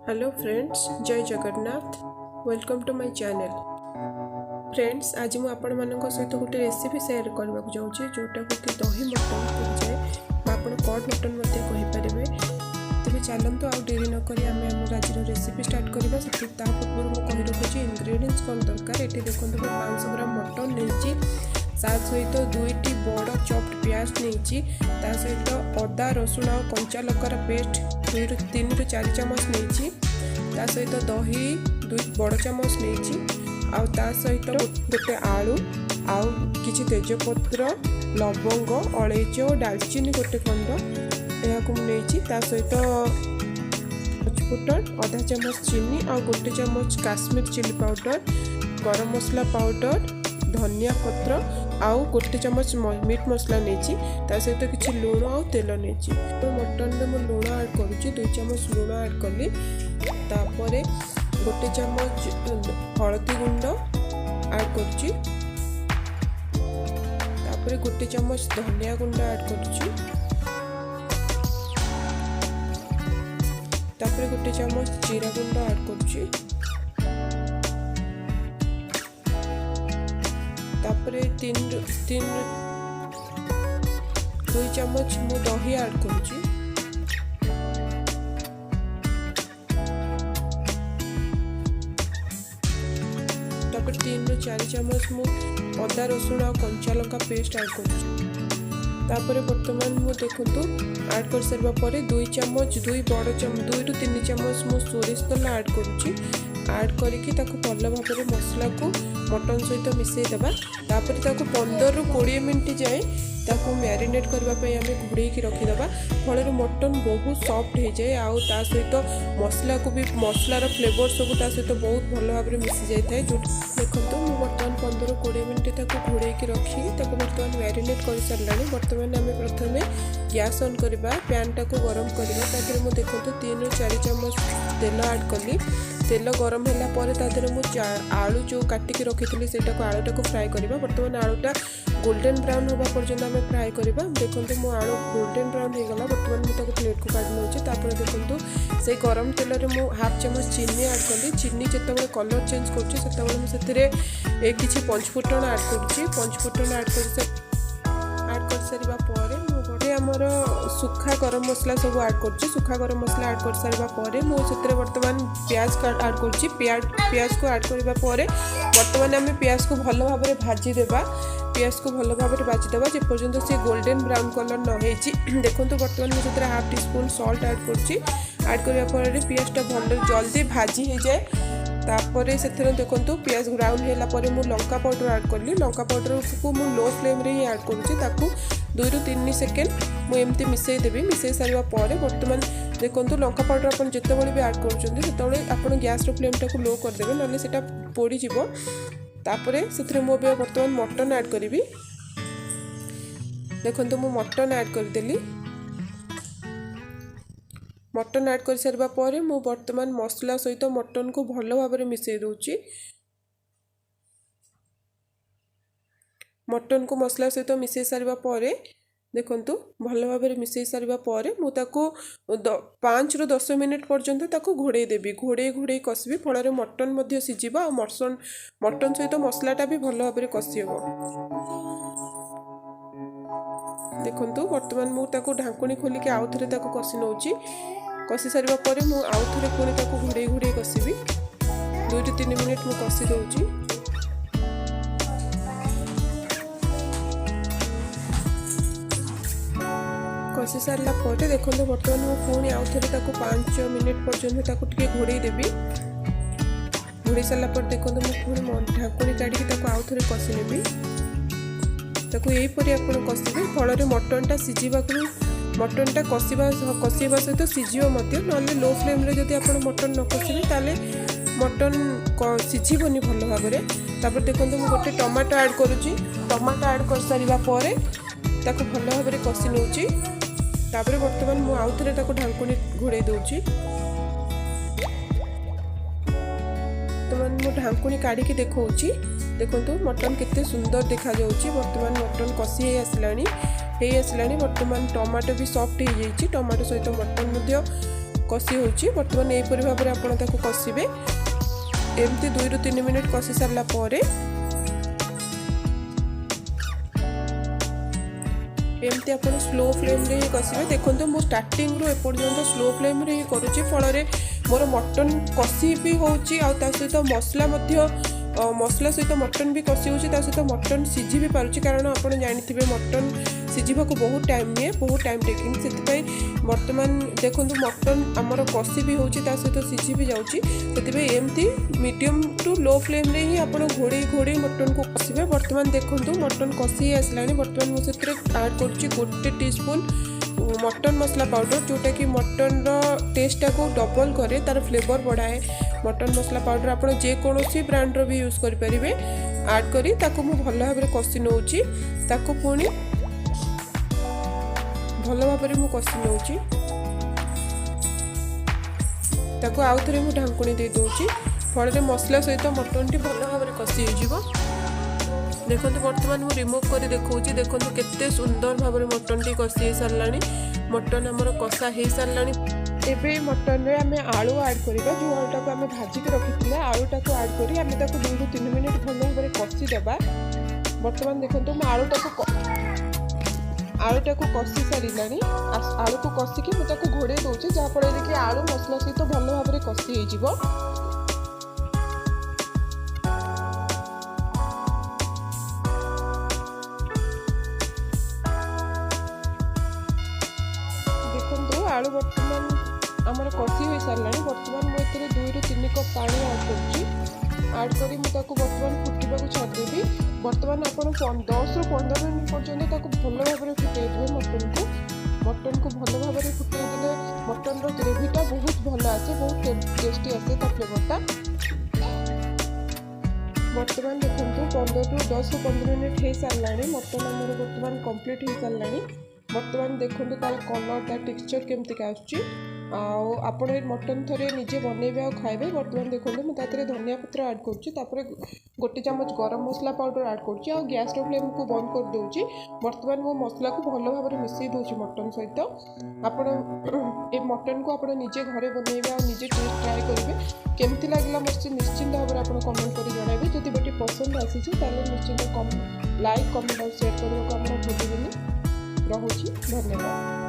Hello friends, जय Jagannath. Welcome to my channel. Friends, आज मुझे आपण मानक सहित गोटे रेसिपी शेयर करने को जाऊँगी जोटा कि दही मटन कहुए आप कड मटन कहींपारे। तेज चलते आउ डेरी नक आम आज रेसिपी स्टार्ट करवा। पूर्व मुझे कही रखुच्छी इंग्रेडिएंट्स कौन दरकार। ये देखो 500 ग्राम मटन नहीं, सहित 2टी बड़ चॉप्ड प्याज नहीं, सहित अदा रसुण और कंचा लकार पेस्ट 2 ରୁ 3 ରୁ 4 ଚାମଚ नहीं, सहित दही 2 बड़ चामच नहीं, सहित गोटे आलू आउ किछि तेजपत्र लवंग अलैच और डालचीनी गोटे खंड यह नहीं, सहित पचफुटन आधा चामच चीनी और गोटे चामच काश्मीर चिली पाउडर, गरम मसला पाउडर, धनिया पत्र आउ गोटे चामच मीट मसला नहीं, सहित किसी लुण और तेल नहीं। तो मटन में मुझे लुण ऐड करुँची 2 चामच लुण ऐड कली। तापर गोटे चामच हलदी गुंड ऐड करुँची, तापर गोटे चामच धनिया गुंड ऐड करुँची, तापर गोटे चामच जीरा गुंड ऐड करुँची, तापर 2 चामच मु दही ऐड करुँची, तापर 3 ରୁ 4 चामच मु अदा रसुण और कंचा लंका पेस्ट ऐड करुँची। तापर बर्तमान मु देखु ऐड कर सारा पर 2 चामच 2 ରୁ 3 चामच मु सोरिष तेल ऐड करुँची। ऐड करके भल भाव में मसला को मटन सहित मिसई देबा। तापर 15 ରୁ 20 मिनट जाए मैरिनेट करने आम घोड़े रखीदे। फल मटन बहुत सॉफ्ट हो जाए आउ ता सहित मसला को भी मसलार फ्लेवर सब सहित बहुत भल भाव में मिसी जाए। जो देखो मुझे बर्तमान 15 ରୁ 20 मिनट घोड़े रखी बर्तमान मैरिनेट कर सारा। बर्तमान आम प्रथम गैस ऑन करवा, पैन टाक गरम करवा। तादेह मुझे देखो 3 ରୁ 4 चामच तेल ऐड कली। तेल गरम है तादेह मुझे आलू जो काटिकी रखी से आलूटा को फ्राए करवा। बर्तमान आलूटा गोल्डन ब्राउन होगा पर्यटन आम फ्राए करवा। देखो मो आलू गोल्डन ब्राउन हो गला। बर्तमान मुझे प्लेट को काढ़ी नौचे। तापर देखो से गरम तेल में मु हाफ चामच चीनी ऐड कली। चीनी जिते कलर चेंज कर किसी पंचफुटन ऐड करुँची। पंचफुटन ऐड कर सारा पर आमर सुखा गरम मसला सब ऐड कर। सुखा गरम मसला ऐड कर सारा पर मुझे बर्तमान प्याज ऐड कर। प्याज को ऐड करने बर्तमान आम प्याज को भल भाव में भाजीदेवा। प्याज को भल भाव में भाजीदेवा जे पर्यंत सी गोल्डन ब्राउन कलर न हो। देखो बर्तमान मुझे half tea spoon salt add कर पियाजटा भल जल्दी भाजी हो जाए। तापर से देखो पियाज ब्राउन है मुझे लंका पाउडर ऐड कली। लंका पाउडर को मुझे लो फ्लेम रे ही ऐड करुँची। 2 ରୁ 3 सेकेंड मुझे मिसई देवी। मिसई सारा पर बर्तमान देखो लंका पाउडर आप जिते भी ऐड कर गैस फ्लेम टाक लो करदे ना से पोड़ीज। तापर से मुझे बर्तमान मटन ऐड करी। देखो मु मटन ऐड करदेली। मटन ऐड कर सारा पर मु बर्तमान मसला सहित मटन को भल भाव में मिसई दूची। मटन को मसला सहित मिसई सारा पर देखो भल भाव में मिसई सारा पर मुझे 5 ରୁ 10 मिनट पर्यंत घोड़े देवी। घोड़े कषि फल मटन सीझ और मटन सहित मसलाटा भी भल भाव में कषि हे। देखो बर्तमान मुझे ढाकुणी खोलिक आउ थे कषि नौची। कषि सारा पर मुझे आउ थे पुणी घोड़े कषि 2 ରୁ 3 मिनट मुझे कषि दूची। कषि सारा पर देखो बर्तमान मुझे पुणी आउ थे 5 मिनट पर्यंत घोड़े देवी। घोड़े सारा पर देखो मुझे पुणी ढाकुणी काढ़ी आउ थे कषि नेबी। यहीपरि आप कषिबे फल मटनटा सीझा मटनटा कषिबा सहित सीझियो ना लो फ्लेम रे जदि आप मटन न कषिबे ताले मटन सीझिबनी भल भाव में। तापर देखो मुझे गोटे टमाटो ऐड करुँची। टमाटो ऐड कर सारा पर भल भाव में कषि नौची। तापर बर्तमान मुझे आउ थे ढाकुणी घोड़े दूची। बर्तमान मु ढाकुणी काढ़ी देखौची। देखो मटन केते सुंदर देखा जाउची। बर्तमान मटन कषि आसलानी। बर्तमान टमाटो भी सॉफ्ट हो जाइए। टमाटो सहित मटन कषि होची। बर्तमान एहीपरि भाव में आपण ताको कषिबे। एमती 2 ରୁ 3 मिनिट कषि सारला परे एमती आप स्लो फ्लेम रे ही कषिबे। देखो मु स्टार्टिंग रू एपर्यंत स्लो फ्लेम रे ही करुच्ची, फल मोर मटन कषि भी होची आ सहित मसला मसला सहित मटन भी कषि होची, सहित मटन सिझी भी पारुची। कारण आप जानी मटन सिझा को बहुत टाइम निए, बहुत टाइम टेकिंग। से बर्तमान देखो मटन आमर कषि भी होची, सहित सिझी भी जाऊँगी। से एमती मीडियम टू लो फ्लेम रे ही आप घोड़े घोड़े मटन को कषिबे। बर्तमान देखो मटन कषि आसला। बर्तमान मुझे ऐड करुच्ची 1 टीस्पून मटन मसला पाउडर, जोटा कि मटन टेस्टा को डबल करे, तार फ्लेवर बढ़ाए। मटन मसला पाउडर आप जेकोसी ब्रांड भी यूज करें। ऐड करी ताको मु भल भाव में कषि नौची। ताको पुणी भल भाव में कषि नौची। ताको आउ थे मुझे ढांकुणी दे दूची। फल मसला सहित मटन टी भल भाव में कषि हो। देखो बर्तमान मुझे रिमूव कर देखा। देखो केते सुंदर भाव में मटन टी कषि हो सारा। मटन आमर कषा हो सारा। एबे मटन रे आमे आलू ऐड करबा। जो आलूटा को आमे भाजी के रखिथिले आलूटा को ऐड करी आमे ताको 2 ରୁ 3 मिनिट भल भाव में कषि देबा। बर्तमान देखो मैं आलूटा को कषि सारिलानी। आलू को कषिकी मुझे घोड़े दूसरी, जहाँफल कि आलू मसला सहित भल भाव में कषि हो। आलू बर्तमान आमर कषि हो सारा। बर्तमान मुझे 2 ରୁ 3 कप पानी ऐड करी बर्तमान फुटवा छाड़देवी। बर्तमान आप 10 ରୁ 15 मिनट पर्यटन भल भाव में फुटेदे। मटन को भल भाव में फुटेदे मटन ग्रेवीटा बहुत भल आसे, बहुत टेस्टी आसे फ्लेवरटा। बर्तमान देखो 15 ରୁ 10 ରୁ 15 मिनट हो सारा। मटन आमर बर्तमान कंप्लीट हो सारा। बर्तमान देखो तार कलर तार टेक्सचर केमती आसुची। आप मटन थे निजे बनइबे और खाइबे। बर्तमान देखो मुझे धनिया पत्र ऐड करुच्ची, 1 चम्मच गरम मसला पाउडर ऐड करुच्ची और गैस फ्लेम को बंद कर दूची। बर्तमान मो मसला को भल भाव में मिसई दूची मटन सहित। आप मटन को आप निजे घरे बनइबे और निजे टेस्ट ट्राए करेंगे। केमती लगला मुझे निश्चिंत भाव में आप कमेंट कर जनइबे। जदि वीडियो पसंद आसी निश्चिंत लाइक कमेंट और शेयर करने को भूलिए। रहुची, धन्यवाद।